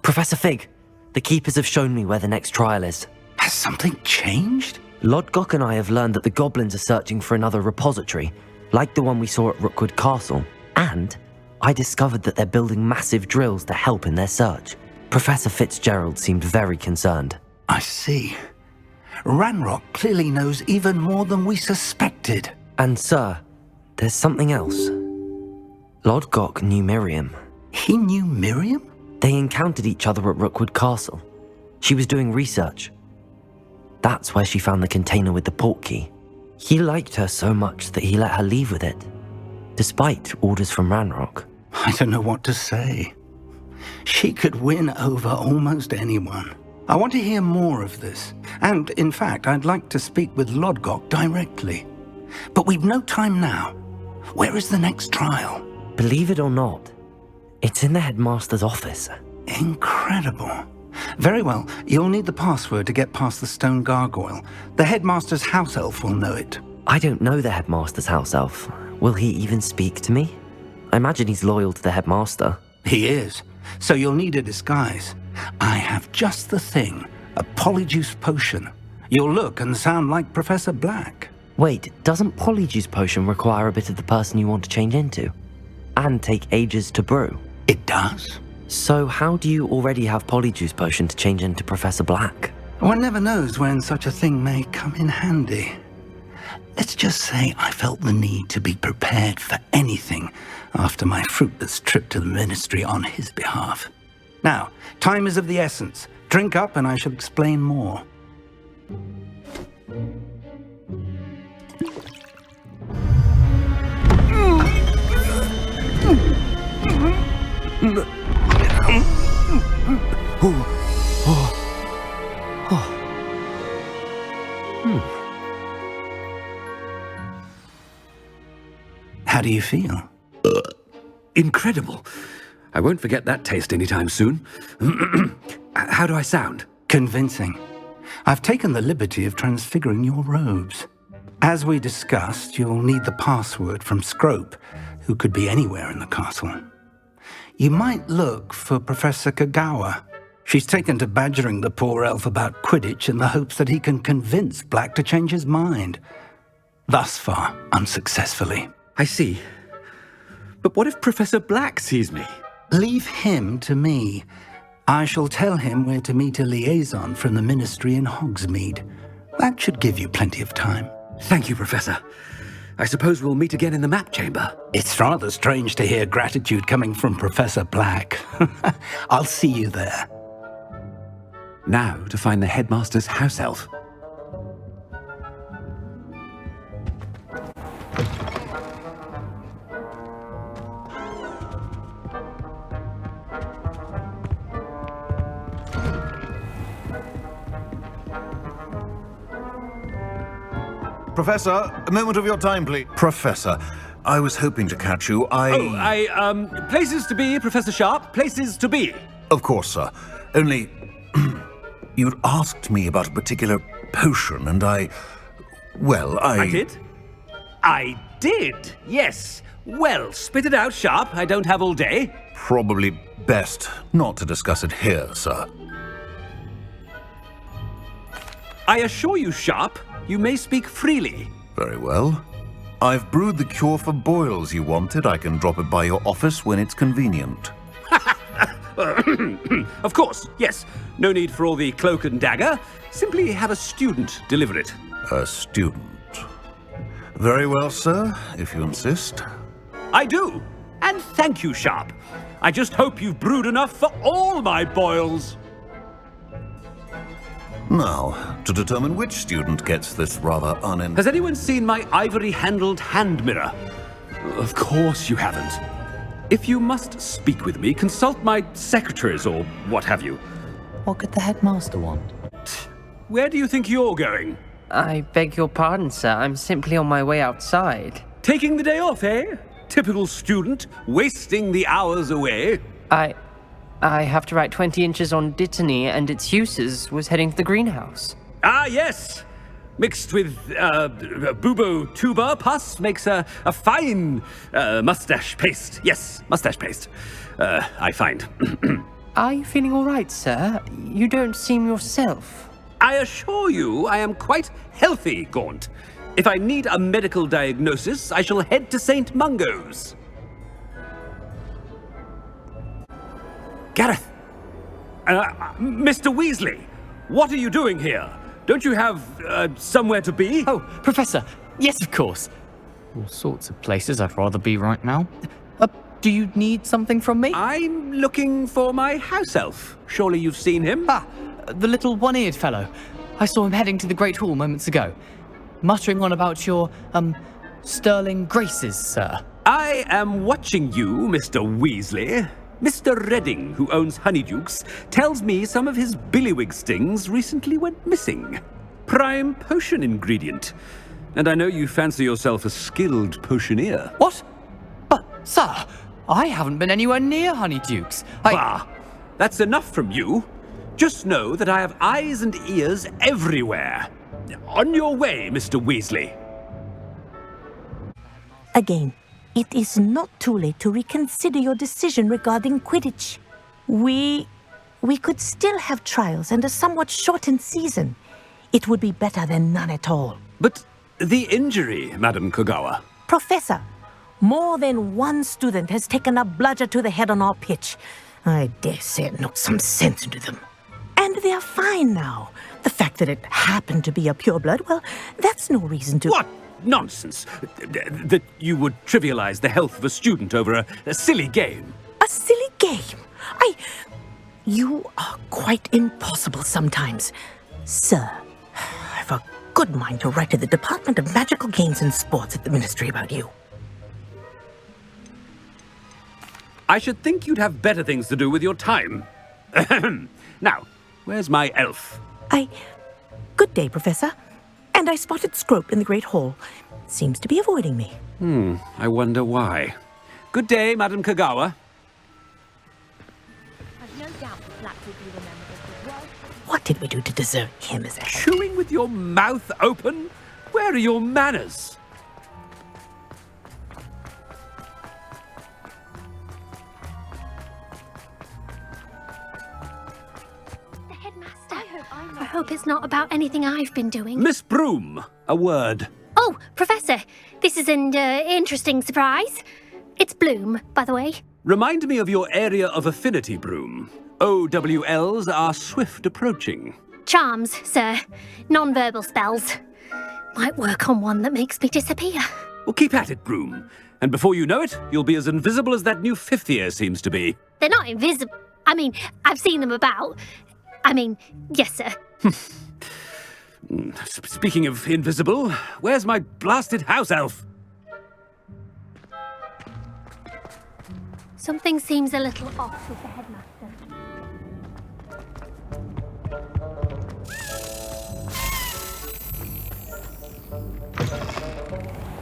Professor Fig, the Keepers have shown me where the next trial is. Has something changed? Lodgok and I have learned that the goblins are searching for another repository, like the one we saw at Rookwood Castle. And I discovered that they're building massive drills to help in their search. Professor Fitzgerald seemed very concerned. I see. Ranrock clearly knows even more than we suspected. And sir, there's something else. Lodgok knew Miriam. He knew Miriam? They encountered each other at Rookwood Castle. She was doing research. That's where she found the container with the portkey. He liked her so much that he let her leave with it, despite orders from Ranrock. I don't know what to say. She could win over almost anyone. I want to hear more of this. And, in fact, I'd like to speak with Lodgok directly. But we've no time now. Where is the next trial? Believe it or not, it's in the Headmaster's office. Incredible. Very well, you'll need the password to get past the stone gargoyle. The Headmaster's house elf will know it. I don't know the Headmaster's house elf. Will he even speak to me? I imagine he's loyal to the Headmaster. He is. So you'll need a disguise. I have just the thing. A Polyjuice potion. You'll look and sound like Professor Black. Wait, doesn't Polyjuice potion require a bit of the person you want to change into? And take ages to brew? It does. So how do you already have Polyjuice potion to change into Professor Black? One never knows when such a thing may come in handy. Let's just say I felt the need to be prepared for anything after my fruitless trip to the Ministry on his behalf. Now, time is of the essence. Drink up and I shall explain more. How do you feel? Incredible. I won't forget that taste anytime soon. How do I sound? Convincing. I've taken the liberty of transfiguring your robes. As we discussed, you'll need the password from Scrope, who could be anywhere in the castle. You might look for Professor Kagawa. She's taken to badgering the poor elf about Quidditch in the hopes that he can convince Black to change his mind. Thus far, unsuccessfully. I see. But what if Professor Black sees me? Leave him to me. I shall tell him where to meet a liaison from the Ministry in Hogsmeade. That should give you plenty of time. Thank you, Professor. I suppose we'll meet again in the map chamber. It's rather strange to hear gratitude coming from Professor Black. I'll see you there. Now to find the Headmaster's house elf. Professor, a moment of your time, please. Professor, I was hoping to catch you. Places to be, Professor Sharp. Places to be. Of course, sir. Only, you'd asked me about a particular potion, and I did? I did, yes. Well, spit it out, Sharp. I don't have all day. Probably best not to discuss it here, sir. I assure you, Sharp, you may speak freely. Very well. I've brewed the cure for boils you wanted. I can drop it by your office when it's convenient. Of course, yes. No need for all the cloak and dagger. Simply have a student deliver it. A student. Very well, sir, if you insist. I do. And thank you, Sharp. I just hope you've brewed enough for all my boils. Now, to determine which student gets this rather Has anyone seen my ivory-handled hand mirror? Of course you haven't. If you must speak with me, consult my secretaries or what have you. What could the Headmaster want? Where do you think you're going? I beg your pardon, sir. I'm simply on my way outside. Taking the day off, eh? Typical student, wasting the hours away. I have to write 20 inches on Dittany and its uses. Was heading to the greenhouse. Ah, yes! Mixed with bubo tuber pus makes a fine mustache paste. Yes, mustache paste. I find. Are you feeling all right, sir? You don't seem yourself. I assure you I am quite healthy, Gaunt. If I need a medical diagnosis, I shall head to St. Mungo's. Garreth! Mr. Weasley! What are you doing here? Don't you have, somewhere to be? Oh, Professor! Yes, of course. All sorts of places I'd rather be right now. Do you need something from me? I'm looking for my house elf. Surely you've seen him? Ah, the little one-eared fellow. I saw him heading to the Great Hall moments ago, muttering on about your, sterling graces, sir. I am watching you, Mr. Weasley. Mr. Redding, who owns Honeydukes, tells me some of his billywig stings recently went missing. Prime potion ingredient. And I know you fancy yourself a skilled potioneer. What? But, sir, I haven't been anywhere near Honeydukes. Bah! That's enough from you. Just know that I have eyes and ears everywhere. On your way, Mr. Weasley. Again, it is not too late to reconsider your decision regarding Quidditch. We could still have trials and a somewhat shortened season. It would be better than none at all. But the injury, Madam Kagawa. Professor, more than one student has taken a bludger to the head on our pitch. I dare say it knocked some sense into them. And they're fine now. The fact that it happened to be a pureblood, well, that's no reason to... What nonsense! That you would trivialize the health of a student over a silly game. A silly game? You are quite impossible sometimes. Sir, I've a good mind to write to the Department of Magical Games and Sports at the Ministry about you. I should think you'd have better things to do with your time. Now, where's my elf? Good day, Professor. And I spotted Scrope in the Great Hall. Seems to be avoiding me. I wonder why. Good day, Madam Kagawa. I've no doubt that Black will be remembered as the world. What did we do to deserve him as a... Chewing with your mouth open? Where are your manners? The Headmaster. I hope it's not about anything I've been doing. Miss Blume, a word. Oh, Professor, this is an interesting surprise. It's Blume, by the way. Remind me of your area of affinity, Blume. OWLs are swift approaching. Charms, sir. Non-verbal spells. Might work on one that makes me disappear. Well, keep at it, Blume. And before you know it, you'll be as invisible as that new fifth year seems to be. They're not invisible. I mean, I've seen them about. Yes, sir. Speaking of invisible, where's my blasted house elf? Something seems a little off with the Headmaster.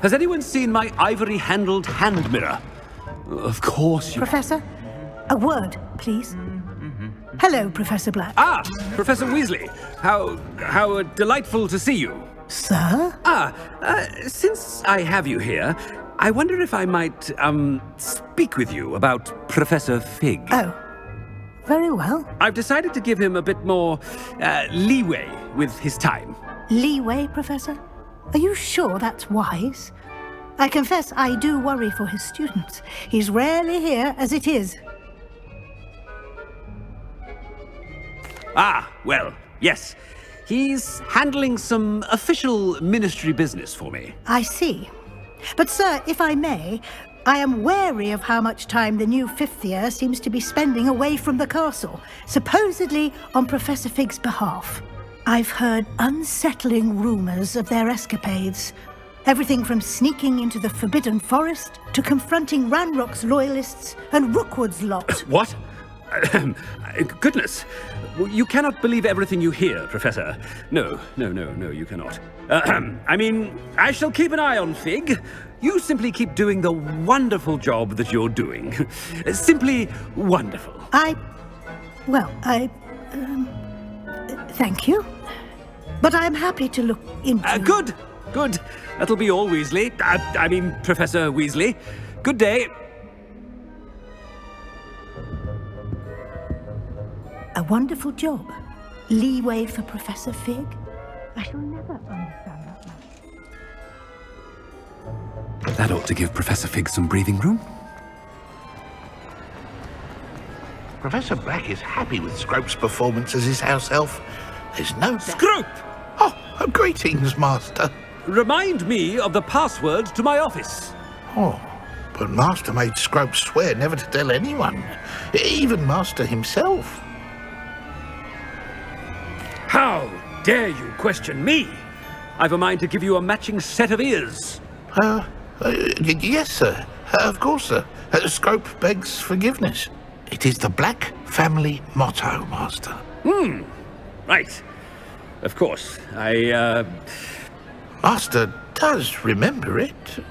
Has anyone seen my ivory-handled hand mirror? Of course you... Professor, a word, please. Hello, Professor Black. Ah, Professor Weasley. How delightful to see you. Sir? Since I have you here, I wonder if I might, speak with you about Professor Fig. Oh, very well. I've decided to give him a bit more, leeway with his time. Leeway, Professor? Are you sure that's wise? I confess I do worry for his students. He's rarely here as it is. Ah, well, yes. He's handling some official ministry business for me. I see. But, sir, if I may, I am wary of how much time the new fifth year seems to be spending away from the castle, supposedly on Professor Fig's behalf. I've heard unsettling rumors of their escapades. Everything from sneaking into the Forbidden Forest to confronting Ranrock's loyalists and Rookwood's lot. What? Goodness. You cannot believe everything you hear, Professor. No, you cannot. I shall keep an eye on Fig. You simply keep doing the wonderful job that you're doing. Simply wonderful. Thank you. But I'm happy to look into... Good. That'll be all, Weasley. Professor Weasley. Good day. A wonderful job. Leeway for Professor Fig? I shall never understand that man. That ought to give Professor Fig some breathing room. Professor Black is happy with Scrope's performance as his house elf. There's no doubt. Scrope! Oh, greetings, Master. Remind me of the password to my office. Oh, but Master made Scrope swear never to tell anyone, even Master himself. How dare you question me? I've a mind to give you a matching set of ears. Yes, sir. Of course, sir. Scrope begs forgiveness. It is the Black family motto, Master. Right. Of course. Master does remember it.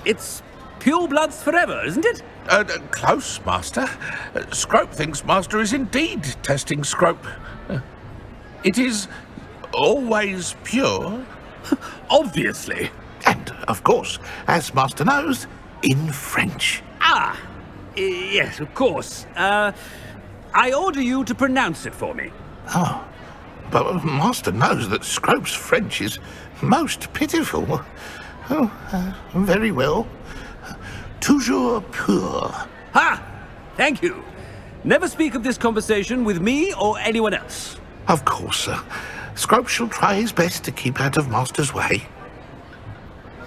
It's pure bloods forever, isn't it? Close, Master. Scrope thinks Master is indeed testing Scrope. It is always pure. Obviously. And, of course, as Master knows, in French. Yes, of course. I order you to pronounce it for me. Oh, but Master knows that Scrope's French is most pitiful. Oh, very well. Toujours pur. Ha! Thank you. Never speak of this conversation with me or anyone else. Of course, sir. Scrope shall try his best to keep out of Master's way.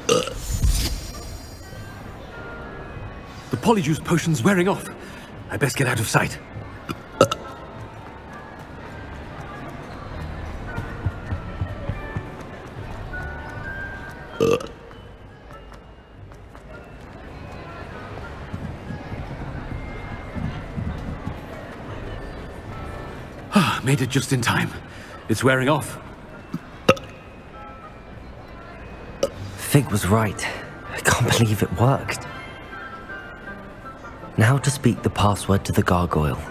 The Polyjuice potion's wearing off. I best get out of sight. Made it just in time. It's wearing off. Fig was right. I can't believe it worked. Now to speak the password to the gargoyle.